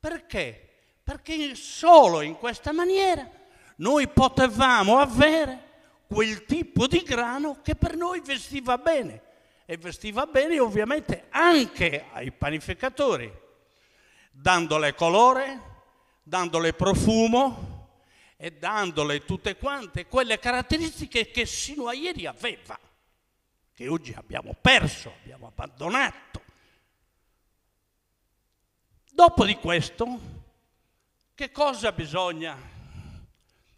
Perché? Perché solo in questa maniera noi potevamo avere quel tipo di grano che per noi vestiva bene. E vestiva bene ovviamente anche ai panificatori, dandole colore, dandole profumo e dandole tutte quante quelle caratteristiche che sino a ieri aveva, che oggi abbiamo perso, abbiamo abbandonato. Dopo di questo, che cosa bisogna?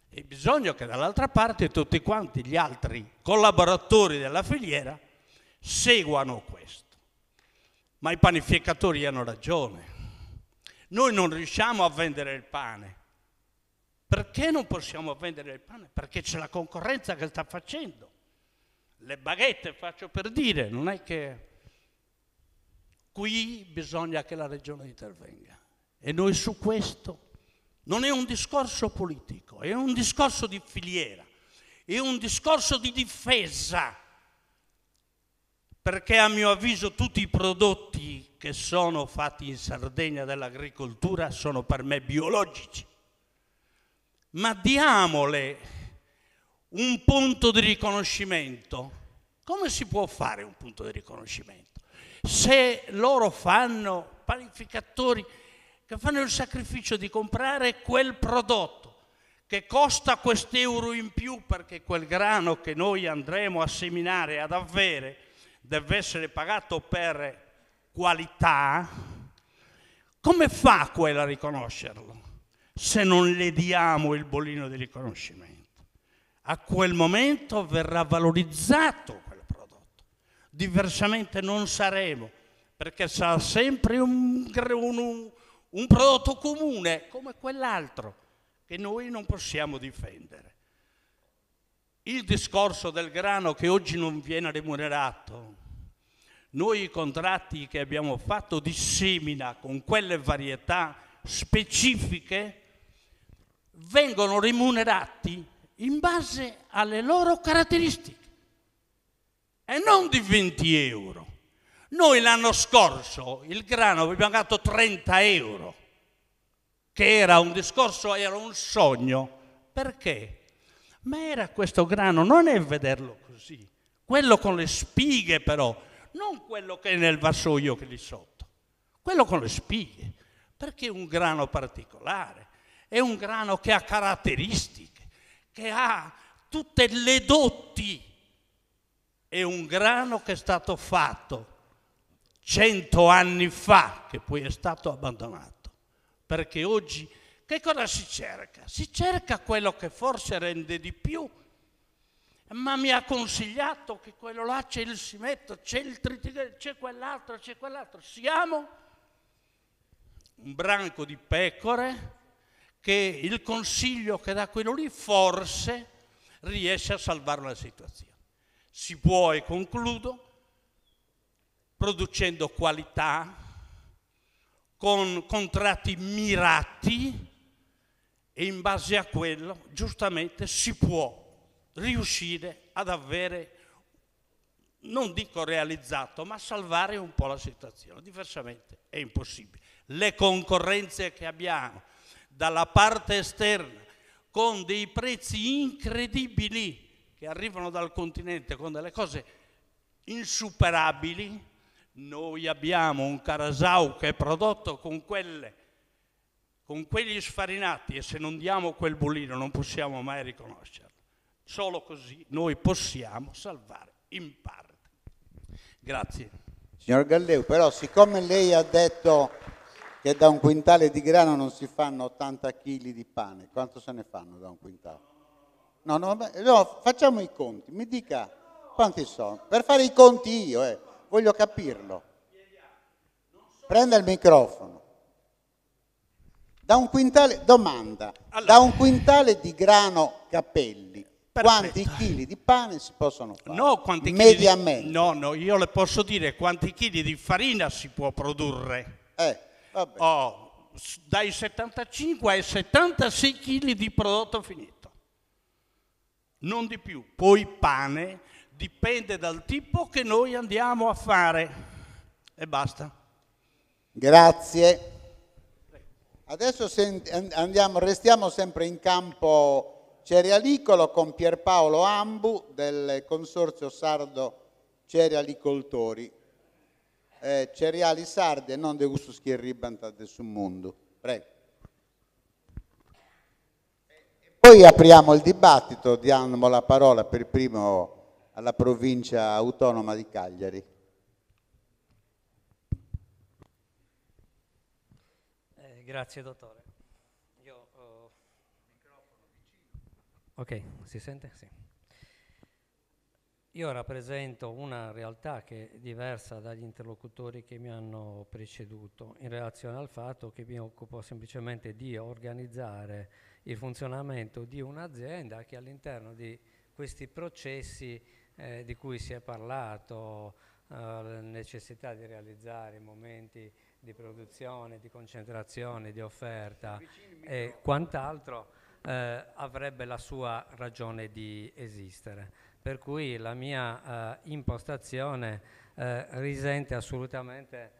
E bisogna che dall'altra parte tutti quanti gli altri collaboratori della filiera seguano questo. Ma i panificatori hanno ragione. Noi non riusciamo a vendere il pane. Perché non possiamo vendere il pane? Perché c'è la concorrenza che sta facendo. Le baguette, faccio per dire, non è che qui bisogna che la regione intervenga. E noi su questo non è un discorso politico, è un discorso di filiera, è un discorso di difesa. Perché a mio avviso tutti i prodotti che sono fatti in Sardegna dell'agricoltura sono per me biologici. Ma diamole un punto di riconoscimento. Come si può fare un punto di riconoscimento? Se loro fanno, panificatori, che fanno il sacrificio di comprare quel prodotto che costa quest'euro in più perché quel grano che noi andremo a seminare, ad avere, deve essere pagato per qualità, come fa quella a riconoscerlo se non le diamo il bollino di riconoscimento? A quel momento verrà valorizzato quel prodotto, diversamente non saremo, perché sarà sempre un prodotto comune come quell'altro che noi non possiamo difendere. Il discorso del grano che oggi non viene remunerato, noi i contratti che abbiamo fatto di semina con quelle varietà specifiche vengono remunerati in base alle loro caratteristiche e non di 20 euro. Noi l'anno scorso il grano abbiamo pagato 30 euro, che era un discorso, era un sogno. Perché? Ma era questo grano, non è vederlo così, quello con le spighe però, non quello che è nel vassoio che lì sotto, quello con le spighe, perché è un grano particolare, è un grano che ha caratteristiche, che ha tutte le doti, è un grano che è stato fatto 100 anni fa, che poi è stato abbandonato, perché oggi che cosa si cerca? Si cerca quello che forse rende di più, ma mi ha consigliato che quello là c'è il simetto, c'è il triticale, c'è quell'altro, c'è quell'altro. Siamo un branco di pecore che il consiglio che dà quello lì forse riesce a salvare la situazione. Si può, e concludo, producendo qualità, con contratti mirati, e in base a quello giustamente si può riuscire ad avere, non dico realizzato, ma salvare un po' la situazione. Diversamente è impossibile. Le concorrenze che abbiamo dalla parte esterna con dei prezzi incredibili che arrivano dal continente con delle cose insuperabili. Noi abbiamo un Carasau che è prodotto con quegli sfarinati, e se non diamo quel bollino non possiamo mai riconoscerlo. Solo così noi possiamo salvare in parte. Grazie. Signor Galleu, però siccome lei ha detto che da un quintale di grano non si fanno 80 kg di pane, quanto se ne fanno da un quintale? No, facciamo i conti, mi dica quanti sono, per fare i conti io, voglio capirlo. Prenda il microfono. Da un quintale, domanda, allora, da un quintale di grano Capelli, quanti chili di pane si possono fare? No, quanti mediamente. No, io le posso dire quanti chili di farina si può produrre. Vabbè. Dai 75 ai 76 kg di prodotto finito. Non di più. Poi pane dipende dal tipo che noi andiamo a fare. E basta. Grazie. Adesso restiamo sempre in campo cerealicolo con Pierpaolo Ambu del Consorzio Sardo Cerealicoltori. Cereali sarde non de gusto schierribanta del sul mondo. Prego. Poi apriamo il dibattito, diamo la parola per primo alla provincia autonoma di Cagliari. Grazie dottore. Ok, si sente? Sì. Io rappresento una realtà che è diversa dagli interlocutori che mi hanno preceduto in relazione al fatto che mi occupo semplicemente di organizzare il funzionamento di un'azienda che all'interno di questi processi di cui si è parlato, la necessità di realizzare momenti di produzione, di concentrazione, di offerta e quant'altro, avrebbe la sua ragione di esistere. Per cui la mia impostazione risente assolutamente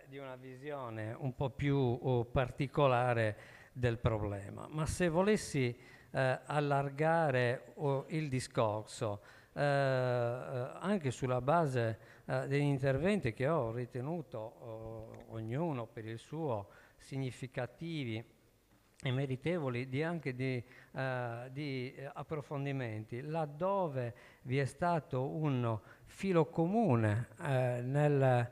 di una visione un po' più particolare del problema. Ma se volessi allargare il discorso anche sulla base degli interventi che ho ritenuto ognuno per il suo significativi e meritevoli anche di approfondimenti, laddove vi è stato un filo comune nel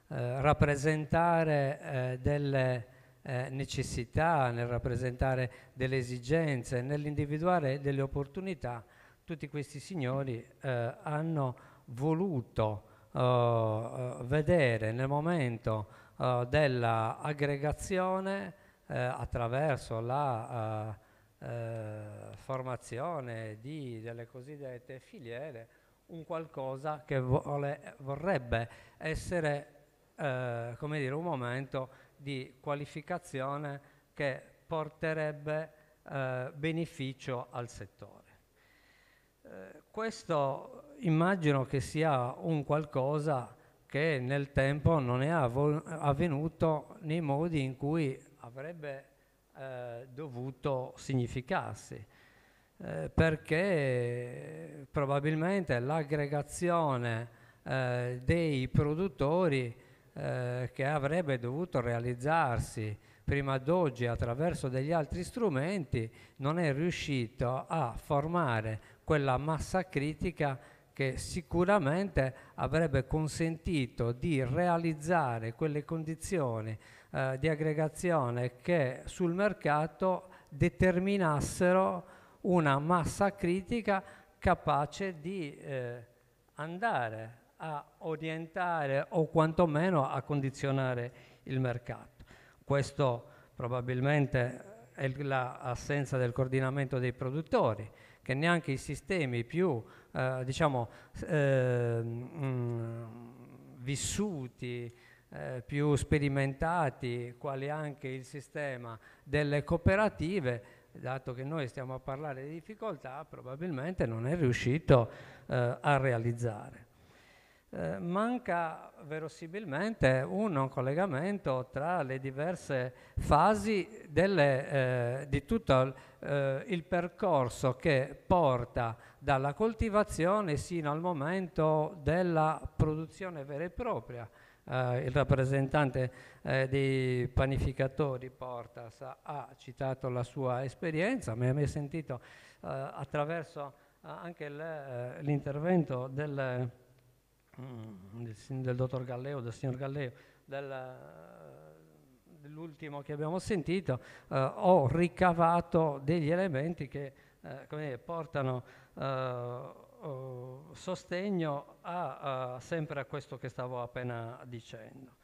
rappresentare delle necessità, nel rappresentare delle esigenze, nell'individuare delle opportunità. Tutti questi signori hanno voluto vedere nel momento della aggregazione attraverso la formazione delle cosiddette filiere un qualcosa che vorrebbe essere come dire, un momento di qualificazione che porterebbe beneficio al settore. Questo immagino che sia un qualcosa che nel tempo non è avvenuto nei modi in cui avrebbe dovuto significarsi, perché probabilmente l'aggregazione dei produttori che avrebbe dovuto realizzarsi prima d'oggi attraverso degli altri strumenti non è riuscito a formare quella massa critica che sicuramente avrebbe consentito di realizzare quelle condizioni di aggregazione che sul mercato determinassero una massa critica capace di andare a orientare o quantomeno a condizionare il mercato. Questo probabilmente è l'assenza del coordinamento dei produttori, che neanche i sistemi più vissuti, più sperimentati, quali anche il sistema delle cooperative, dato che noi stiamo a parlare di difficoltà, probabilmente non è riuscito a realizzare. Manca verosimilmente un collegamento tra le diverse fasi di tutto il percorso che porta dalla coltivazione sino al momento della produzione vera e propria. Il rappresentante dei panificatori Portas ha citato la sua esperienza, mi ha sentito attraverso anche l'intervento del dottor Galleo, del signor Galleo, dell'ultimo che abbiamo sentito, ho ricavato degli elementi che portano sostegno sempre a questo che stavo appena dicendo.